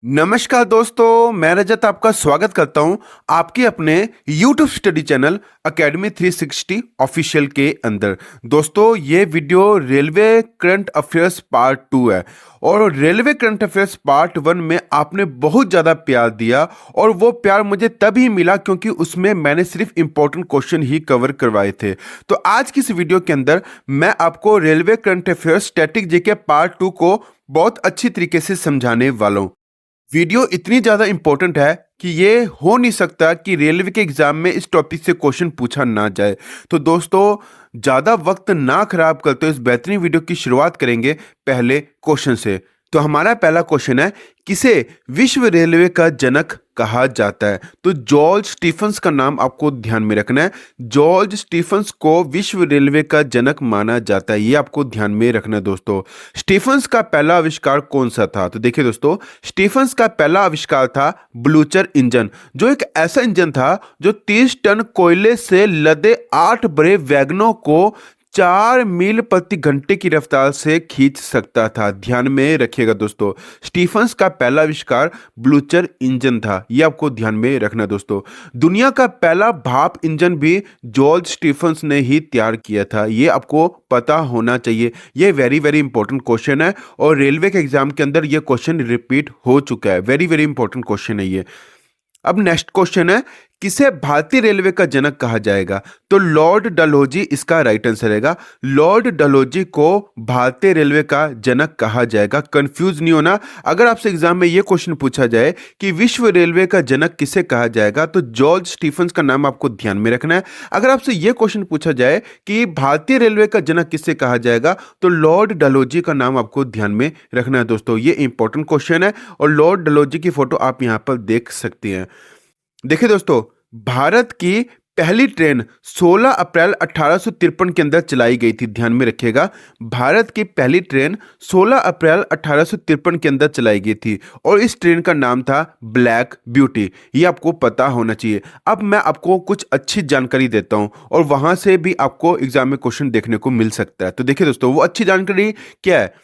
नमस्कार दोस्तों, मैं रजत आपका स्वागत करता हूं आपके अपने YouTube study channel academy 360 official के अंदर। दोस्तों, ये video railway current affairs part 2 है और रेलवे करंट अफेयर्स पार्ट 1 में आपने बहुत ज़्यादा प्यार दिया और वो प्यार मुझे तभी मिला क्योंकि उसमें मैंने सिर्फ इंपॉर्टेंट क्वेश्चन ही कवर करवाए थे। तो आज की इस वीडियो के अंदर मैं आपको railway current affairs static GK part 2 को बहुत अच्छी तरीके से समझाने वाला हूँ। वीडियो इतनी ज़्यादा इंपॉर्टेंट है कि ये हो नहीं सकता कि रेलवे के एग्जाम में इस टॉपिक से क्वेश्चन पूछा ना जाए। तो दोस्तों, ज़्यादा वक्त ना खराब करते हुए इस बेहतरीन वीडियो की शुरुआत करेंगे पहले क्वेश्चन से। तो हमारा पहला क्वेश्चन है, किसे विश्व रेलवे का जनक कहा जाता है? तो जॉर्ज स्टीफंस का नाम आपको ध्यान में रखना है। जॉर्ज स्टीफंस को विश्व रेलवे का जनक माना जाता है, ये आपको ध्यान में रखना है दोस्तों। स्टीफंस का पहला आविष्कार कौन सा था? तो देखिए दोस्तों, स्टीफंस का पहला आविष्कार था ब्लूचर इंजन, जो एक ऐसा इंजन था जो 30 टन कोयले से लदे 8 बड़े वैगनों को 4 मील प्रति घंटे की रफ्तार से खींच सकता था। ध्यान में रखिएगा दोस्तों, स्टीफंस का पहला आविष्कार ब्लूचर इंजन था, यह आपको ध्यान में रखना दोस्तों। दुनिया का पहला भाप इंजन भी जॉर्ज स्टीफंस ने ही तैयार किया था, यह आपको पता होना चाहिए। यह वेरी वेरी इंपॉर्टेंट क्वेश्चन है और रेलवे के एग्जाम के अंदर यह क्वेश्चन रिपीट हो चुका है। वेरी वेरी इंपॉर्टेंट क्वेश्चन है ये। अब नेक्स्ट क्वेश्चन है, किसे भारतीय रेलवे का जनक कहा जाएगा? तो लॉर्ड डलहौजी इसका राइट आंसर रहेगा। लॉर्ड डलहौजी को भारतीय रेलवे का जनक कहा जाएगा। कंफ्यूज नहीं होना। अगर आपसे एग्जाम में यह क्वेश्चन पूछा जाए कि विश्व रेलवे का जनक किसे कहा जाएगा, तो जॉर्ज स्टीफंस का नाम आपको ध्यान में रखना है। अगर आपसे यह क्वेश्चन पूछा जाए कि भारतीय रेलवे का जनक किसे कहा जाएगा, तो लॉर्ड डलहौजी का नाम आपको ध्यान में रखना है दोस्तों। ये इंपॉर्टेंट क्वेश्चन है और लॉर्ड डलहौजी की फोटो आप यहां पर देख सकते हैं। देखिए दोस्तों, भारत की पहली ट्रेन 16 अप्रैल 1853 के अंदर चलाई गई थी। ध्यान में रखिएगा, भारत की पहली ट्रेन 16 अप्रैल 1853 के अंदर चलाई गई थी और इस ट्रेन का नाम था ब्लैक ब्यूटी। ये आपको पता होना चाहिए। अब मैं आपको कुछ अच्छी जानकारी देता हूं और वहां से भी आपको एग्जाम में क्वेश्चन देखने को मिल सकता है। तो देखिए दोस्तों, वो अच्छी जानकारी क्या है?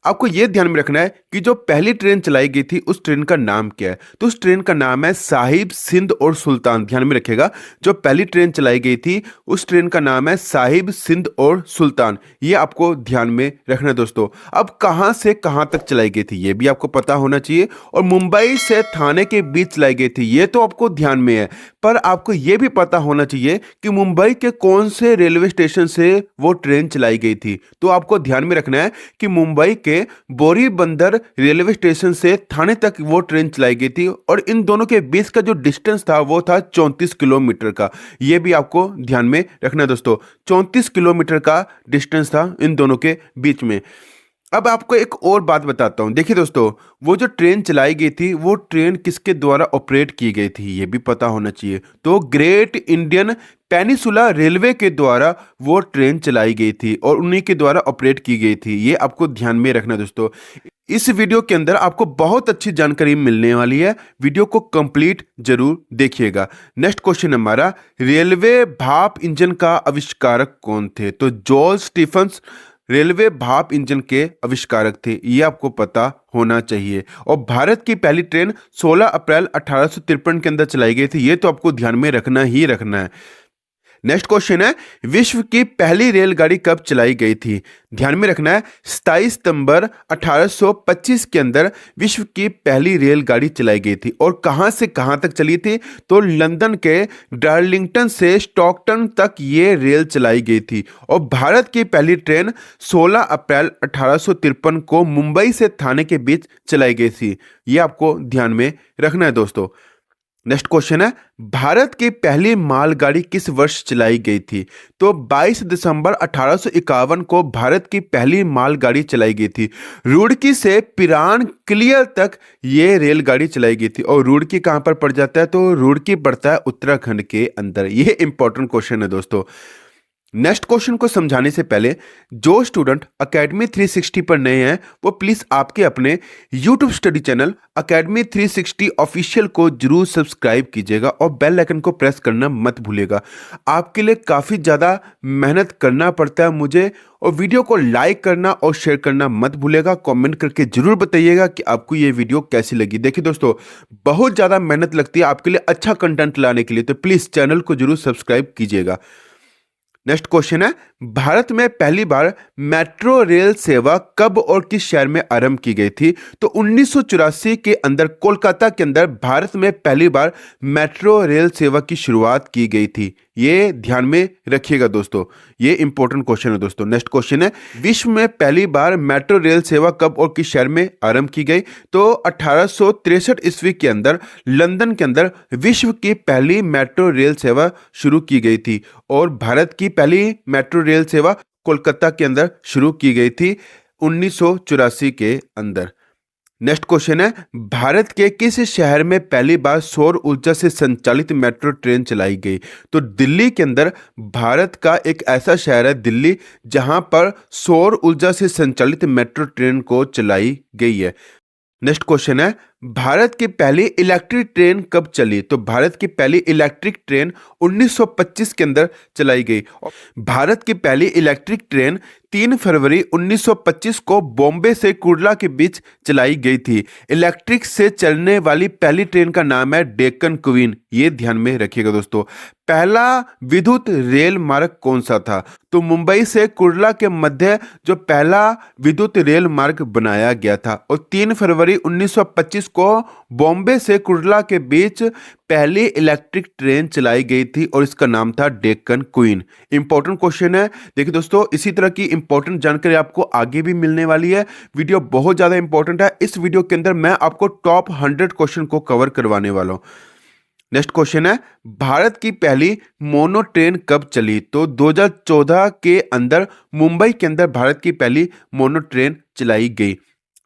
आपको यह ध्यान में रखना है कि जो पहली ट्रेन चलाई गई थी उस ट्रेन का नाम क्या है। तो उस ट्रेन का नाम है साहिब, सिंध और सुल्तान। ध्यान में रखिएगा, जो पहली ट्रेन चलाई गई थी उस ट्रेन का नाम है साहिब, सिंध और सुल्तान। ये आपको ध्यान में रखना है दोस्तों। अब कहां से कहां तक चलाई गई थी ये भी आपको पता होना चाहिए। और मुंबई से थाने के बीच चलाई गई थी, ये तो आपको ध्यान में है। पर आपको यह भी पता होना चाहिए कि मुंबई के कौन से रेलवे स्टेशन से वो ट्रेन चलाई गई थी। तो आपको ध्यान में रखना है कि मुंबई के बोरीबंदर रेलवे स्टेशन से थाने तक वो ट्रेन चलाई गई थी और इन दोनों के बीच का जो डिस्टेंस था वो था 34 किलोमीटर का। ये भी आपको ध्यान में रखना है दोस्तों, 34 किलोमीटर का डिस्टेंस था इन दोनों के बीच में। अब आपको एक और बात बताता हूं। देखिए दोस्तों, वो जो ट्रेन चलाई गई थी वो ट्रेन किसके द्वारा ऑपरेट की गई थी ये भी पता होना चाहिए। तो ग्रेट इंडियन पेनिसुला रेलवे के द्वारा वो ट्रेन चलाई गई थी और उन्हीं के द्वारा ऑपरेट की गई थी। ये आपको ध्यान में रखना दोस्तों। इस वीडियो के अंदर आपको बहुत अच्छी जानकारी मिलने वाली है, वीडियो को कंप्लीट जरूर देखिएगा। नेक्स्ट क्वेश्चन हमारा, रेलवे भाप इंजन का आविष्कारक कौन थे? तो जॉर्ज स्टीफंस रेलवे भाप इंजन के आविष्कारक थे, ये आपको पता होना चाहिए। और भारत की पहली ट्रेन 16 अप्रैल 1853 के अंदर चलाई गई थी, ये तो आपको ध्यान में रखना ही रखना है। नेक्स्ट क्वेश्चन है, विश्व की पहली रेलगाड़ी कब चलाई गई थी? ध्यान में रखना है, 27 सितंबर 1825 के अंदर विश्व की पहली रेलगाड़ी चलाई गई थी। और कहां से कहां तक चली थी? तो लंदन के डार्लिंगटन से स्टॉकटन तक ये रेल चलाई गई थी। और भारत की पहली ट्रेन 16 अप्रैल 1853 को मुंबई से थाने के बीच चलाई गई थी। ये आपको ध्यान में रखना है दोस्तों। नेक्स्ट क्वेश्चन है, भारत की पहली मालगाड़ी किस वर्ष चलाई गई थी? तो 22 दिसंबर 1851 को भारत की पहली मालगाड़ी चलाई गई थी। रुड़की से पिरान क्लियर तक ये रेलगाड़ी चलाई गई थी। और रुड़की कहां पर पड़ जाता है? तो रुड़की पड़ता है उत्तराखंड के अंदर। यह इंपॉर्टेंट क्वेश्चन है दोस्तों। नेक्स्ट क्वेश्चन को समझाने से पहले जो स्टूडेंट अकेडमी 360 पर नए हैं वो प्लीज आपके अपने YouTube study channel academy 360 official को जरूर सब्सक्राइब कीजिएगा और बेल आइकन को प्रेस करना मत भूलिएगा। आपके लिए काफ़ी ज़्यादा मेहनत करना पड़ता है मुझे, और वीडियो को लाइक करना और शेयर करना मत भूलिएगा। कमेंट करके जरूर बताइएगा कि आपको ये वीडियो कैसी लगी। देखिए दोस्तों, बहुत ज़्यादा मेहनत लगती है आपके लिए अच्छा कंटेंट लाने के लिए, तो प्लीज़ चैनल को जरूर सब्सक्राइब कीजिएगा। नेक्स्ट क्वेश्चन है, भारत में पहली बार मेट्रो रेल सेवा कब और किस शहर में आरंभ की गई थी? तो 1984 के अंदर कोलकाता के अंदर भारत में पहली बार मेट्रो रेल सेवा की शुरुआत की गई थी। ये ध्यान में रखिएगा दोस्तों, ये इंपॉर्टेंट क्वेश्चन है दोस्तों। नेक्स्ट क्वेश्चन है, विश्व में पहली बार मेट्रो रेल सेवा कब और किस शहर में आरंभ की गई? तो 1863 ईस्वी के अंदर लंदन के अंदर विश्व की पहली मेट्रो रेल सेवा शुरू की गई थी, और भारत की पहली मेट्रो रेल सेवा कोलकाता के अंदर शुरू की गई थी 1984 के अंदर। नेक्स्ट क्वेश्चन है, भारत के किस शहर में पहली बार सौर ऊर्जा से संचालित मेट्रो ट्रेन चलाई गई? तो दिल्ली के अंदर भारत का एक ऐसा शहर है दिल्ली, जहां पर सौर ऊर्जा से संचालित मेट्रो ट्रेन को चलाई गई है। नेक्स्ट क्वेश्चन है, भारत की पहली इलेक्ट्रिक ट्रेन कब चली? तो भारत की पहली इलेक्ट्रिक ट्रेन 1925 के अंदर चलाई गई। भारत की पहली इलेक्ट्रिक ट्रेन 3 फरवरी 1925 को बॉम्बे से कुर्ला के बीच चलाई गई थी। इलेक्ट्रिक से चलने वाली पहली ट्रेन का नाम है डेक्कन क्वीन, ये ध्यान में रखिएगा दोस्तों। पहला विद्युत रेल मार्ग कौन सा था? तो मुंबई से कुर्ला के मध्य जो पहला विद्युत रेल मार्ग बनाया गया था, और 3 फरवरी 1925 को बॉम्बे से कुर्ला के बीच पहली इलेक्ट्रिक ट्रेन चलाई गई थी, और इसका नाम था डेक्कन क्वीन। इंपॉर्टेंट क्वेश्चन है। देखिए दोस्तों, इसी तरह की इंपॉर्टेंट जानकारी आपको आगे भी मिलने वाली है। वीडियो बहुत ज्यादा इंपॉर्टेंट है। इस वीडियो के अंदर मैं आपको टॉप 100 क्वेश्चन को कवर करवाने वाला हूं। नेक्स्ट क्वेश्चन है, भारत की पहली मोनो ट्रेन कब चली? तो 2014 के अंदर मुंबई के अंदर भारत की पहली मोनो ट्रेन चलाई गई।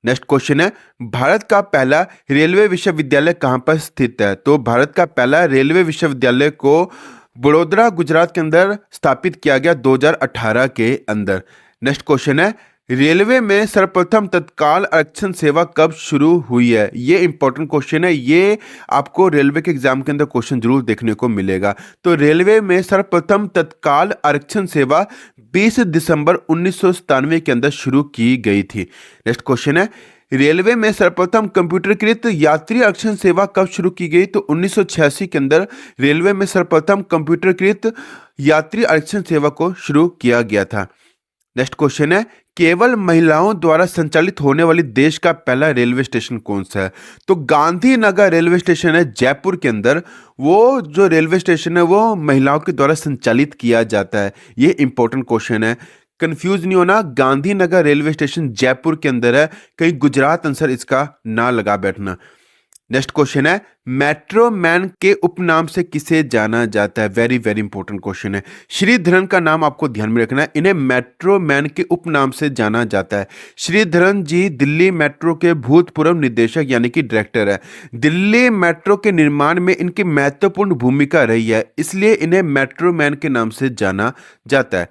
नेक्स्ट क्वेश्चन है, भारत का पहला रेलवे विश्वविद्यालय कहां पर स्थित है? तो भारत का पहला रेलवे विश्वविद्यालय को बड़ोदरा गुजरात के अंदर स्थापित किया गया 2018 के अंदर। नेक्स्ट क्वेश्चन है, रेलवे में सर्वप्रथम तत्काल आरक्षण सेवा कब शुरू हुई है? ये इंपॉर्टेंट क्वेश्चन है, ये आपको रेलवे के एग्जाम के अंदर क्वेश्चन जरूर देखने को मिलेगा। तो रेलवे में सर्वप्रथम तत्काल आरक्षण सेवा 20 दिसंबर 1997 के अंदर शुरू की गई थी। नेक्स्ट क्वेश्चन है, रेलवे में सर्वप्रथम कंप्यूटरीकृत यात्री आरक्षण सेवा कब शुरू की गई? तो 1986 के अंदर रेलवे में सर्वप्रथम कंप्यूटरीकृत यात्री आरक्षण सेवा को शुरू किया गया था। नेक्स्ट क्वेश्चन है, केवल महिलाओं द्वारा संचालित होने वाली देश का पहला रेलवे स्टेशन कौन सा है? तो गांधीनगर रेलवे स्टेशन है जयपुर के अंदर, वो जो रेलवे स्टेशन है वो महिलाओं के द्वारा संचालित किया जाता है। ये इंपॉर्टेंट क्वेश्चन है, कंफ्यूज नहीं होना। गांधीनगर रेलवे स्टेशन जयपुर के अंदर है, कहीं गुजरात आंसर इसका ना लगा बैठना। नेक्स्ट क्वेश्चन है, मेट्रो मैन के उपनाम से किसे जाना जाता है? वेरी वेरी इंपॉर्टेंट क्वेश्चन है। श्रीधरन का नाम आपको ध्यान में रखना है, इन्हें मेट्रो मैन के उपनाम से जाना जाता है। श्रीधरन जी दिल्ली मेट्रो के भूतपूर्व निदेशक यानी कि डायरेक्टर है। दिल्ली मेट्रो के निर्माण में इनकी महत्वपूर्ण भूमिका रही है, इसलिए इन्हें मेट्रो मैन के नाम से जाना जाता है।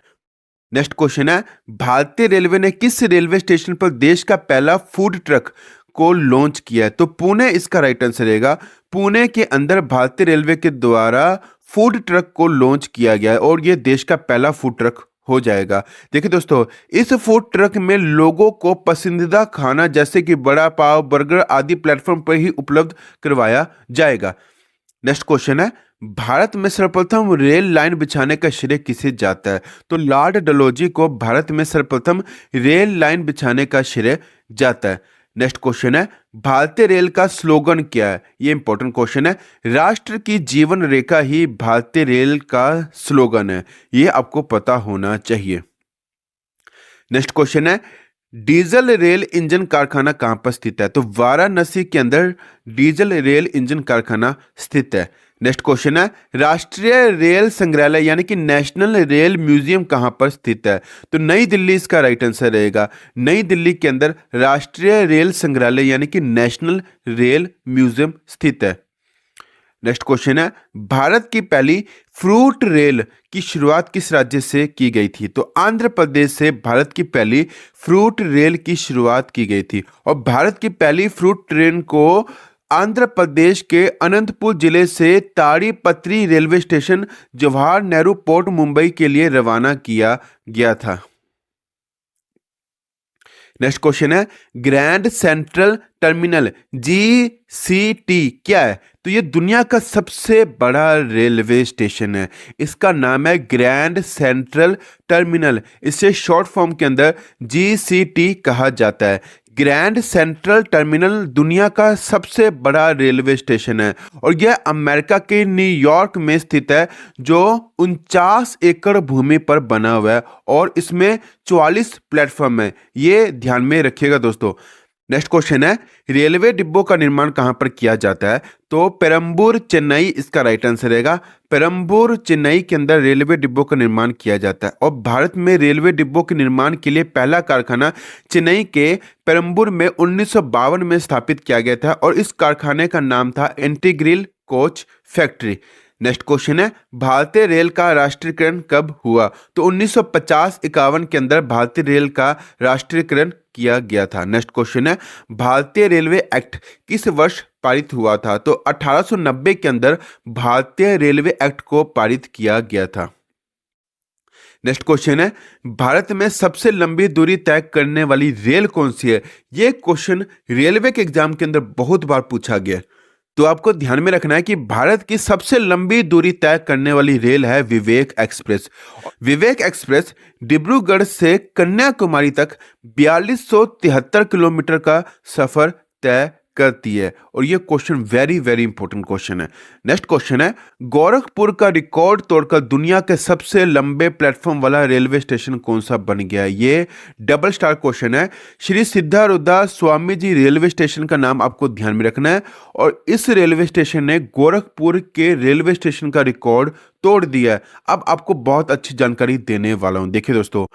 नेक्स्ट क्वेश्चन है, भारतीय रेलवे ने किस रेलवे स्टेशन पर देश का पहला फूड ट्रक को लॉन्च किया है? तो पुणे इसका राइट आंसर रहेगा। पुणे के अंदर भारतीय रेलवे के द्वारा फूड ट्रक को लॉन्च किया गया है, और यह देश का पहला फूड ट्रक हो जाएगा। देखिए दोस्तों, इस फूड ट्रक में लोगों को पसंदीदा खाना जैसे कि बड़ा पाव, बर्गर आदि प्लेटफॉर्म पर ही उपलब्ध करवाया जाएगा। नेक्स्ट क्वेश्चन है, भारत में सर्वप्रथम रेल लाइन बिछाने का श्रेय किसे जाता है? तो लॉर्ड डलहौजी को भारत में सर्वप्रथम रेल लाइन बिछाने का श्रेय जाता है। नेक्स्ट क्वेश्चन है, भारतीय रेल का स्लोगन क्या है? ये इंपॉर्टेंट क्वेश्चन है। राष्ट्र की जीवन रेखा ही भारतीय रेल का स्लोगन है, ये आपको पता होना चाहिए। नेक्स्ट क्वेश्चन है, डीजल रेल इंजन कारखाना कहां पर स्थित है? तो वाराणसी के अंदर डीजल रेल इंजन कारखाना स्थित है। नेक्स्ट क्वेश्चन है, राष्ट्रीय रेल संग्रहालय यानी कि नेशनल रेल म्यूजियम कहां पर स्थित है? तो नई दिल्ली इसका राइट आंसर रहेगा। नई दिल्ली के अंदर राष्ट्रीय रेल संग्रहालय यानी कि नेशनल रेल म्यूजियम स्थित है। नेक्स्ट क्वेश्चन है, भारत की पहली फ्रूट रेल की शुरुआत किस राज्य से की गई थी? तो आंध्र प्रदेश से भारत की पहली फ्रूट रेल की शुरुआत की गई थी और भारत की पहली फ्रूट ट्रेन को आंध्र प्रदेश के अनंतपुर जिले से Tadipatri railway station Jawahar Nehru port Mumbai के लिए रवाना किया गया था। नेक्स्ट क्वेश्चन है, ग्रैंड सेंट्रल टर्मिनल GCT क्या है? तो ये दुनिया का सबसे बड़ा रेलवे स्टेशन है। इसका नाम है ग्रैंड सेंट्रल टर्मिनल। इसे शॉर्ट फॉर्म के अंदर GCT कहा जाता है। ग्रैंड सेंट्रल टर्मिनल दुनिया का सबसे बड़ा रेलवे स्टेशन है और यह अमेरिका के न्यूयॉर्क में स्थित है, जो 49 एकड़ भूमि पर बना हुआ है और इसमें 44 प्लेटफॉर्म है। ये ध्यान में रखिएगा दोस्तों। नेक्स्ट क्वेश्चन है, रेलवे डिब्बों का निर्माण कहां पर किया जाता है? तो पेरम्बूर चेन्नई इसका राइट आंसर रहेगा। पेरम्बूर चेन्नई के अंदर रेलवे डिब्बों का निर्माण किया जाता है और भारत में रेलवे डिब्बों के निर्माण के लिए पहला कारखाना चेन्नई के पेरम्बूर में 1952 में स्थापित किया गया था और इस कारखाने का नाम था integral coach factory. Next question है, भारतीय रेल का राष्ट्रीयकरण कब हुआ? तो 1950-51 के अंदर भारतीय रेल का राष्ट्रीयकरण किया गया था। नेक्स्ट क्वेश्चन है, भारतीय रेलवे एक्ट किस वर्ष पारित हुआ था? तो 1890 के अंदर भारतीय रेलवे एक्ट को पारित किया गया था। नेक्स्ट क्वेश्चन है, भारत में सबसे लंबी दूरी तय करने वाली रेल कौन सी है? यह क्वेश्चन रेलवे के एग्जाम के अंदर बहुत बार पूछा गया है, तो आपको ध्यान में रखना है कि भारत की सबसे लंबी दूरी तय करने वाली रेल है विवेक एक्सप्रेस। विवेक एक्सप्रेस डिब्रूगढ़ से कन्याकुमारी तक 4273 किलोमीटर का सफर तय करती है और ये question very very important question है। नेक्स्ट क्वेश्चन है, गोरखपुर का रिकॉर्ड तोड़कर दुनिया के सबसे लंबे प्लेटफॉर्म वाला रेलवे स्टेशन कौन सा बन गया? ये डबल स्टार क्वेश्चन है। श्री सिद्धारूढ़ स्वामी जी रेलवे स्टेशन का नाम आपको ध्यान में रखना है और इस रेलवे स्टेशन ने गोरखपुर के रेलवे स्टेशन का रिकॉर्ड तोड़ दिया है। अब आपको बहुत अच्छी जानकारी देने वाला हूं। देखिए दोस्तों,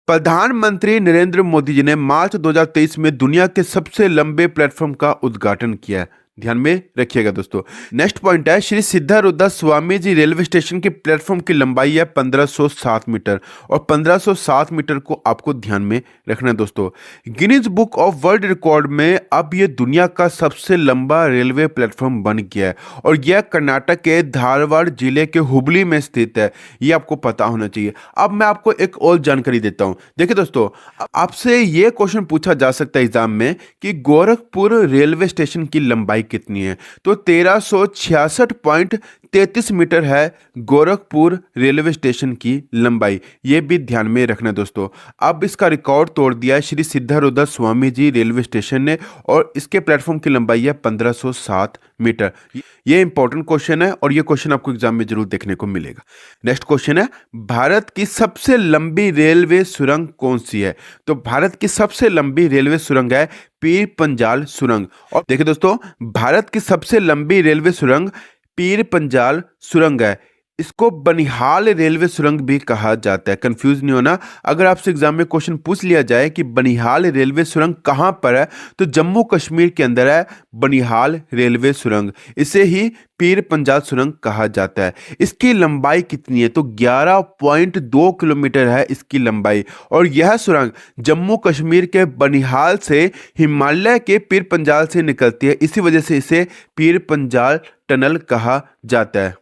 प्रधानमंत्री नरेंद्र मोदी जी ने मार्च 2023 में दुनिया के सबसे लंबे प्लेटफॉर्म का उद्घाटन किया है। ध्यान में रखिएगा दोस्तों। नेक्स्ट पॉइंट है, श्री सिद्धारूढ़ स्वामी जी रेलवे स्टेशन के प्लेटफॉर्म की लंबाई है 1507 मीटर और 1507 मीटर को आपको ध्यान में रखना है दोस्तों। Guinness book of world record में अब ये दुनिया का सबसे लंबा रेलवे प्लेटफॉर्म बन गया है और यह कर्नाटक के धारवाड़ जिले के हुबली में स्थित है। ये आपको पता होना चाहिए। अब मैं आपको एक और जानकारी देता हूं। देखिए दोस्तों, आपसे ये क्वेश्चन पूछा जा सकता है एग्जाम में कि गोरखपुर रेलवे स्टेशन की लंबाई कितनी है? तो 1366.33 मीटर है गोरखपुर रेलवे स्टेशन की लंबाई। यह भी ध्यान में रखना दोस्तों। अब इसका रिकॉर्ड तोड़ दिया है श्री सिद्धारूढ़ स्वामी जी रेलवे स्टेशन ने और इसके प्लेटफॉर्म की लंबाई है 1507 मीटर। यह इंपॉर्टेंट क्वेश्चन है और यह क्वेश्चन आपको एग्जाम में जरूर देखने को मिलेगा। नेक्स्ट क्वेश्चन है, भारत की सबसे लंबी रेलवे सुरंग कौन सी है? तो भारत की सबसे लंबी रेलवे सुरंग है पीर पंजाल सुरंग। और देखिए दोस्तों, भारत की सबसे लंबी रेलवे सुरंग पीर पंजाल सुरंग है। इसको बनिहाल रेलवे सुरंग भी कहा जाता है। कंफ्यूज नहीं होना। अगर आपसे एग्जाम में क्वेश्चन पूछ लिया जाए कि बनिहाल रेलवे सुरंग कहां पर है, तो जम्मू कश्मीर के अंदर है बनिहाल रेलवे सुरंग। इसे ही पीर पंजाल सुरंग कहा जाता है। इसकी लंबाई कितनी है? तो 11.2 किलोमीटर है इसकी लंबाई और यह सुरंग जम्मू कश्मीर के बनिहाल से हिमालय के पीर पंजाल से निकलती है। इसी वजह से इसे पीर पंजाल टनल कहा जाता है।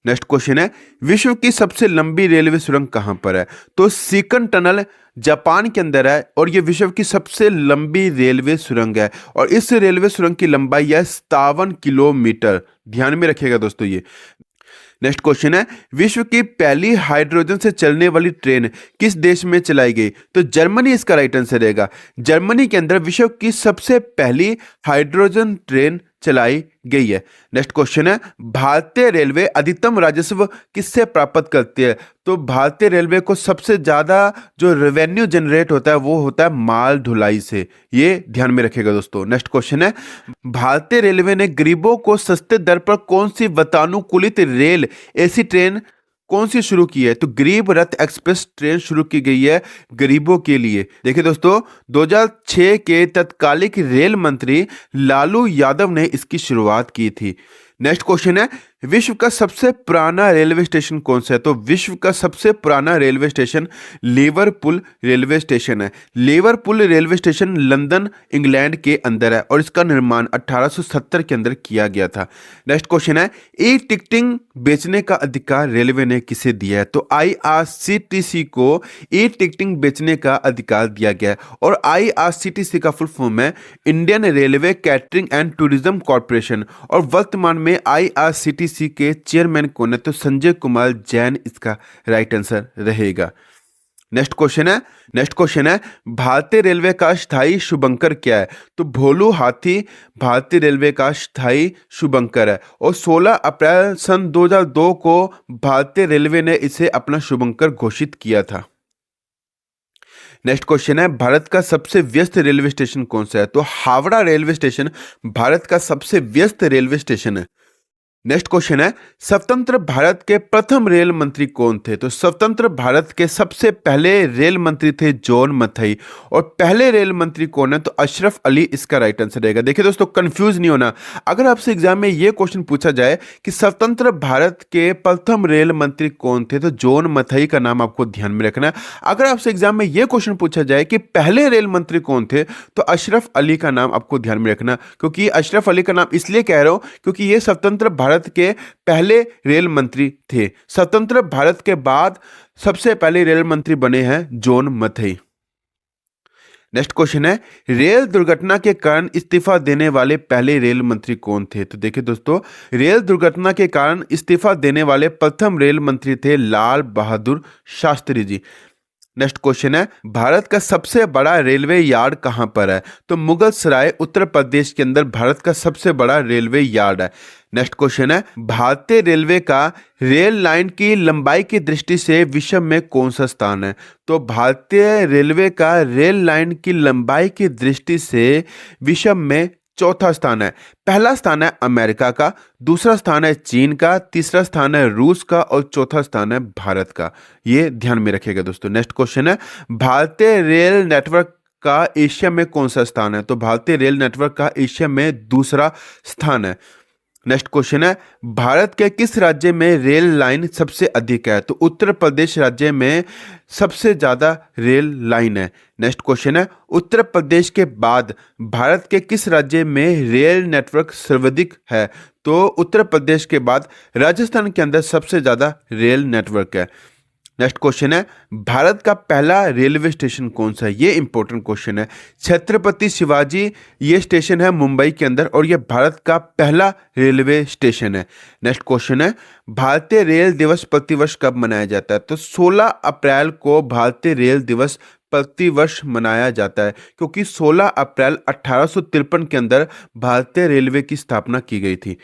नेक्स्ट क्वेश्चन है, विश्व की सबसे लंबी रेलवे सुरंग कहां पर है? तो सीकन टनल जापान के अंदर है और यह विश्व की सबसे लंबी रेलवे सुरंग है और इस रेलवे सुरंग की लंबाई है 57 किलोमीटर। ध्यान में रखिएगा दोस्तों ये। नेक्स्ट क्वेश्चन है, विश्व की पहली हाइड्रोजन से चलने वाली ट्रेन किस देश में चलाई गई? तो जर्मनी इसका राइट आंसर रहेगा। जर्मनी के अंदर विश्व की सबसे पहली हाइड्रोजन ट्रेन चलाई गई है। नेक्स्ट क्वेश्चन है, भारतीय रेलवे अधिकतम राजस्व किससे प्राप्त करती है? तो भारतीय रेलवे को सबसे ज्यादा जो रेवेन्यू जनरेट होता है वो होता है माल ढुलाई से। ये ध्यान में रखिएगा दोस्तों। नेक्स्ट क्वेश्चन है, भारतीय रेलवे ने गरीबों को सस्ते दर पर कौन सी वातानुकूलित रेल ऐसी ट्रेन कौन सी शुरू की है? तो गरीब रथ एक्सप्रेस ट्रेन शुरू की गई है गरीबों के लिए। देखिए दोस्तों, 2006 के तत्कालिक रेल मंत्री लालू यादव ने इसकी शुरुआत की थी। नेक्स्ट क्वेश्चन है, विश्व का सबसे पुराना रेलवे स्टेशन कौन सा है? तो विश्व का सबसे पुराना railway station Liverpool railway station है। Liverpool railway station London England के अंदर है और इसका निर्माण 1870 के अंदर किया गया था। नेक्स्ट क्वेश्चन है, ई टिकटिंग बेचने का अधिकार रेलवे ने किसे दिया है? तो IRCTC को ई टिकटिंग बेचने का अधिकार दिया गया है और IRCTC का फुल फॉर्म है Indian railway catering and tourism corporation. और वर्तमान में IRCTC के चेयरमैन कौन है? तो संजय कुमार जैन इसका राइट आंसर रहेगा। नेक्स्ट क्वेश्चन है, भारतीय रेलवे का स्थायी शुभंकर क्या है? तो भोलू हाथी भारतीय रेलवे का स्थायी शुभंकर है और 16 अप्रैल सन 2002 को भारतीय रेलवे ने इसे अपना शुभंकर घोषित किया था। नेक्स्ट क्वेश्चन है, भारत का सबसे व्यस्त रेलवे स्टेशन कौन सा है? तो हावड़ा रेलवे स्टेशन भारत का सबसे व्यस्त रेलवे स्टेशन है। नेक्स्ट क्वेश्चन है, स्वतंत्र भारत के प्रथम रेल मंत्री कौन थे? तो स्वतंत्र भारत के सबसे पहले रेल मंत्री थे जॉन मथाई और पहले रेल मंत्री कौन है? तो अशरफ अली इसका राइट आंसर रहेगा। देखिए दोस्तों, कंफ्यूज नहीं होना। अगर आपसे एग्जाम में यह क्वेश्चन पूछा जाए कि स्वतंत्र भारत के प्रथम रेल मंत्री कौन थे, तो जॉन मथाई का नाम आपको ध्यान में रखना है। अगर आपसे एग्जाम में यह क्वेश्चन पूछा जाए कि पहले रेल मंत्री कौन थे, तो अशरफ अली का नाम आपको ध्यान में रखना, क्योंकि अशरफ अली का नाम इसलिए कह रहा हूं क्योंकि ये स्वतंत्र भारत के पहले रेल मंत्री थे। स्वतंत्र भारत के बाद सबसे पहले रेल मंत्री बने हैं जॉन मथाई। नेक्स्ट क्वेश्चन है, रेल दुर्घटना के कारण इस्तीफा देने वाले पहले रेल मंत्री कौन थे? तो देखिए दोस्तों, रेल दुर्घटना के कारण इस्तीफा देने वाले प्रथम रेल मंत्री थे लाल बहादुर शास्त्री जी। नेक्स्ट क्वेश्चन है, भारत का सबसे बड़ा रेलवे यार्ड कहां पर है? तो मुगल सराय उत्तर प्रदेश के अंदर भारत का सबसे बड़ा रेलवे यार्ड है। नेक्स्ट क्वेश्चन है, भारतीय रेलवे का रेल लाइन की लंबाई की दृष्टि से विश्व में कौन सा स्थान है? तो भारतीय रेलवे का रेल लाइन की लंबाई की दृष्टि से विश्व में चौथा स्थान है। पहला स्थान है अमेरिका का, दूसरा स्थान है चीन का, तीसरा स्थान है रूस का और चौथा स्थान है भारत का। ये ध्यान में रखिएगा दोस्तों। नेक्स्ट क्वेश्चन है, भारतीय रेल नेटवर्क का एशिया में कौन सा स्थान है? तो भारतीय रेल नेटवर्क का एशिया में दूसरा स्थान है। नेक्स्ट क्वेश्चन है, भारत के किस राज्य में रेल लाइन सबसे अधिक है? तो उत्तर प्रदेश राज्य में सबसे ज्यादा रेल लाइन है। नेक्स्ट क्वेश्चन है, उत्तर प्रदेश के बाद भारत के किस राज्य में रेल नेटवर्क सर्वाधिक है? तो उत्तर प्रदेश के बाद राजस्थान के अंदर सबसे ज्यादा रेल नेटवर्क है। नेक्स्ट क्वेश्चन है, भारत का पहला रेलवे स्टेशन कौन सा है? ये इंपॉर्टेंट क्वेश्चन है। छत्रपति शिवाजी ये स्टेशन है मुंबई के अंदर और ये भारत का पहला रेलवे स्टेशन है। नेक्स्ट क्वेश्चन है, भारतीय रेल दिवस प्रतिवर्ष कब मनाया जाता है? तो 16 अप्रैल को भारतीय रेल दिवस प्रतिवर्ष मनाया जाता है, क्योंकि 16 अप्रैल 1853 के अंदर भारतीय रेलवे की स्थापना की गई थी।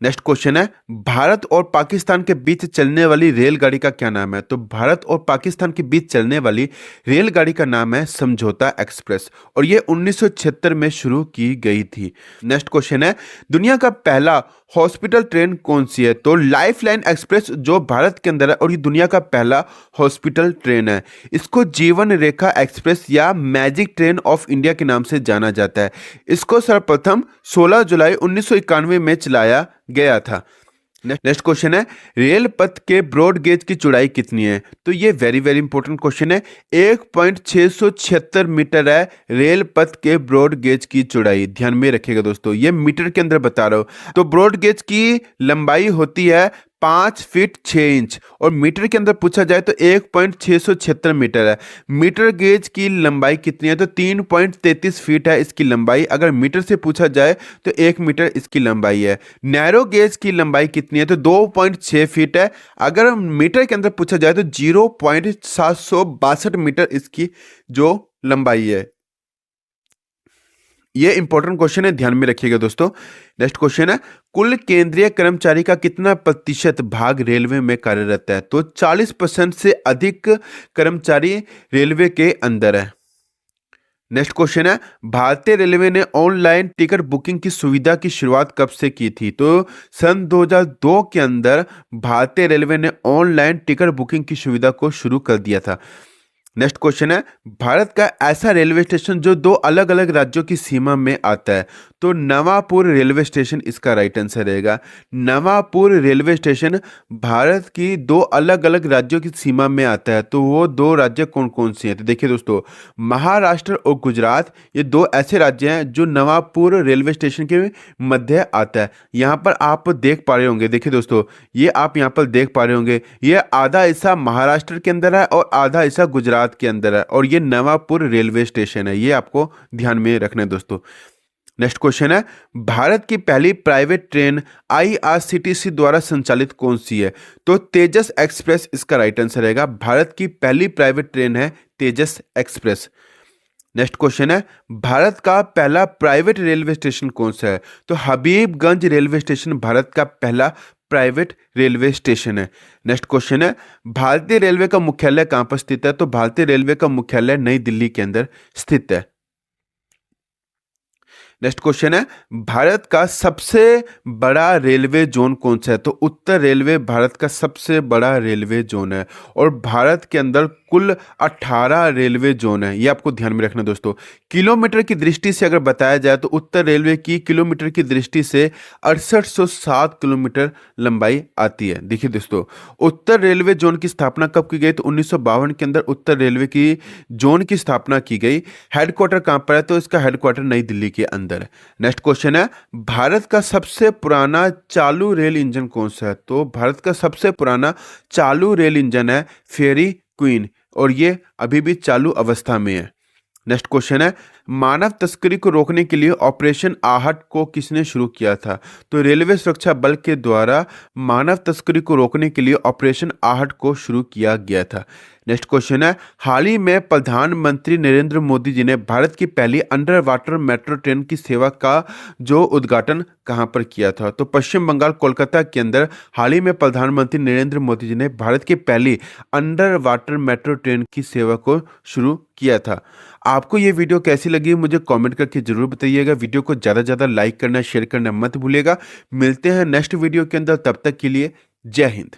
नेक्स्ट क्वेश्चन है, भारत और पाकिस्तान के बीच चलने वाली रेलगाड़ी का क्या नाम है? तो भारत और पाकिस्तान के बीच चलने वाली रेलगाड़ी का नाम है समझौता एक्सप्रेस और ये 1976 में शुरू की गई थी। नेक्स्ट क्वेश्चन है, दुनिया का पहला हॉस्पिटल ट्रेन कौन सी है? तो लाइफलाइन एक्सप्रेस जो भारत के अंदर है और ये दुनिया का पहला हॉस्पिटल ट्रेन है। इसको जीवन रेखा एक्सप्रेस या मैजिक ट्रेन ऑफ इंडिया के नाम से जाना जाता है। इसको सर्वप्रथम 16 जुलाई 1991 में चलाया गया था। नेक्स्ट क्वेश्चन है, रेल पथ के ब्रॉड गेज की चौड़ाई कितनी है? तो ये वेरी वेरी इंपॉर्टेंट क्वेश्चन है। 1.676 मीटर है रेल पथ के ब्रॉड गेज की चौड़ाई। ध्यान में रखिएगा दोस्तों, ये मीटर के अंदर बता रहा हूं। तो ब्रॉड गेज की लंबाई होती है 5 फीट 6 इंच और मीटर के अंदर पूछा जाए तो 1.676 मीटर है। मीटर गेज की लंबाई कितनी है? तो 3.33 फीट है इसकी लंबाई। अगर मीटर से पूछा जाए तो 1 मीटर इसकी लंबाई है। नैरो गेज की लंबाई कितनी है? तो 2.6 फीट है। अगर मीटर के अंदर पूछा जाए तो 0.762 मीटर इसकी जो लंबाई है। ये इंपॉर्टेंट क्वेश्चन है, ध्यान में रखिएगा दोस्तों। नेक्स्ट क्वेश्चन है, कुल केंद्रीय कर्मचारी का कितना प्रतिशत भाग रेलवे में कार्यरत है? तो 40% से अधिक कर्मचारी रेलवे के अंदर है। नेक्स्ट क्वेश्चन है, भारतीय रेलवे ने ऑनलाइन टिकट बुकिंग की सुविधा की शुरुआत कब से की थी? तो सन 2002 के अंदर भारतीय रेलवे ने ऑनलाइन टिकट बुकिंग की सुविधा को शुरू कर दिया था। नेक्स्ट क्वेश्चन है, भारत का ऐसा रेलवे स्टेशन जो दो अलग अलग राज्यों की सीमा में आता है? तो नवापुर रेलवे स्टेशन इसका राइट आंसर रहेगा। नवापुर रेलवे स्टेशन भारत की दो अलग अलग राज्यों की सीमा में आता है। तो वो दो राज्य कौन कौन से हैं? तो देखिए दोस्तों, महाराष्ट्र और गुजरात, ये दो ऐसे राज्य हैं जो नवापुर रेलवे स्टेशन के मध्य आता है। यहाँ पर आप देख पा रहे होंगे, देखिए दोस्तों, ये आप यहाँ पर देख पा रहे होंगे, ये आधा हिस्सा महाराष्ट्र के अंदर है और आधा हिस्सा गुजरात के अंदर है, और ये नवापुर रेलवे स्टेशन है। ये आपको ध्यान में रखना है दोस्तों। नेक्स्ट क्वेश्चन है, भारत की पहली प्राइवेट ट्रेन आईआरसीटीसी द्वारा संचालित कौन सी है? तो तेजस एक्सप्रेस इसका राइट आंसर रहेगा। भारत की पहली प्राइवेट ट्रेन है तेजस एक्सप्रेस। नेक्स्ट क्वेश्चन है, भारत का पहला प्राइवेट रेलवे स्टेशन कौन सा है? तो हबीबगंज रेलवे स्टेशन भारत का पहला प्राइवेट रेलवे स्टेशन है। नेक्स्ट क्वेश्चन है, भारतीय रेलवे का मुख्यालय कहां पर स्थित है? तो भारतीय रेलवे का मुख्यालय नई दिल्ली के अंदर स्थित है। नेक्स्ट क्वेश्चन है, भारत का सबसे बड़ा रेलवे जोन कौन सा है? तो उत्तर रेलवे भारत का सबसे बड़ा रेलवे जोन है, और भारत के अंदर कुल 18 रेलवे जोन है। ये आपको ध्यान में रखना दोस्तों। किलोमीटर की दृष्टि से अगर बताया जाए तो उत्तर रेलवे की किलोमीटर की दृष्टि से 6807 किलोमीटर लंबाई आती है। देखिए दोस्तों, उत्तर रेलवे जोन की स्थापना कब की गई? तो 1952 के अंदर उत्तर रेलवे की जोन की स्थापना की गई। हेडक्वार्टर कहां पर है? तो इसका हेडक्वार्टर नई दिल्ली के अंदर। नेक्स्ट क्वेश्चन है, भारत का सबसे पुराना चालू रेल इंजन कौन सा है? तो भारत का सबसे पुराना चालू रेल इंजन है फेरी क्वीन, और ये अभी भी चालू अवस्था में है। नेक्स्ट क्वेश्चन है, मानव तस्करी को रोकने के लिए ऑपरेशन आहट को किसने शुरू किया था? तो रेलवे सुरक्षा बल के द्वारा मानव तस्करी को रोकने के लिए ऑपरेशन आहट को शुरू किया गया था। नेक्स्ट क्वेश्चन है, हाल ही में प्रधानमंत्री नरेंद्र मोदी जी ने भारत की पहली अंडर वाटर मेट्रो ट्रेन की सेवा का जो उद्घाटन कहां पर किया था? तो पश्चिम बंगाल कोलकाता के अंदर हाल ही में प्रधानमंत्री नरेंद्र मोदी जी ने भारत की पहली अंडर वाटर मेट्रो ट्रेन की सेवा को शुरू किया था। आपको ये वीडियो कैसी लगी मुझे कमेंट करके जरूर बताइएगा। वीडियो को ज़्यादा से ज़्यादा लाइक करना, शेयर करना मत भूलिएगा। मिलते हैं नेक्स्ट वीडियो के अंदर, तब तक के लिए जय हिंद।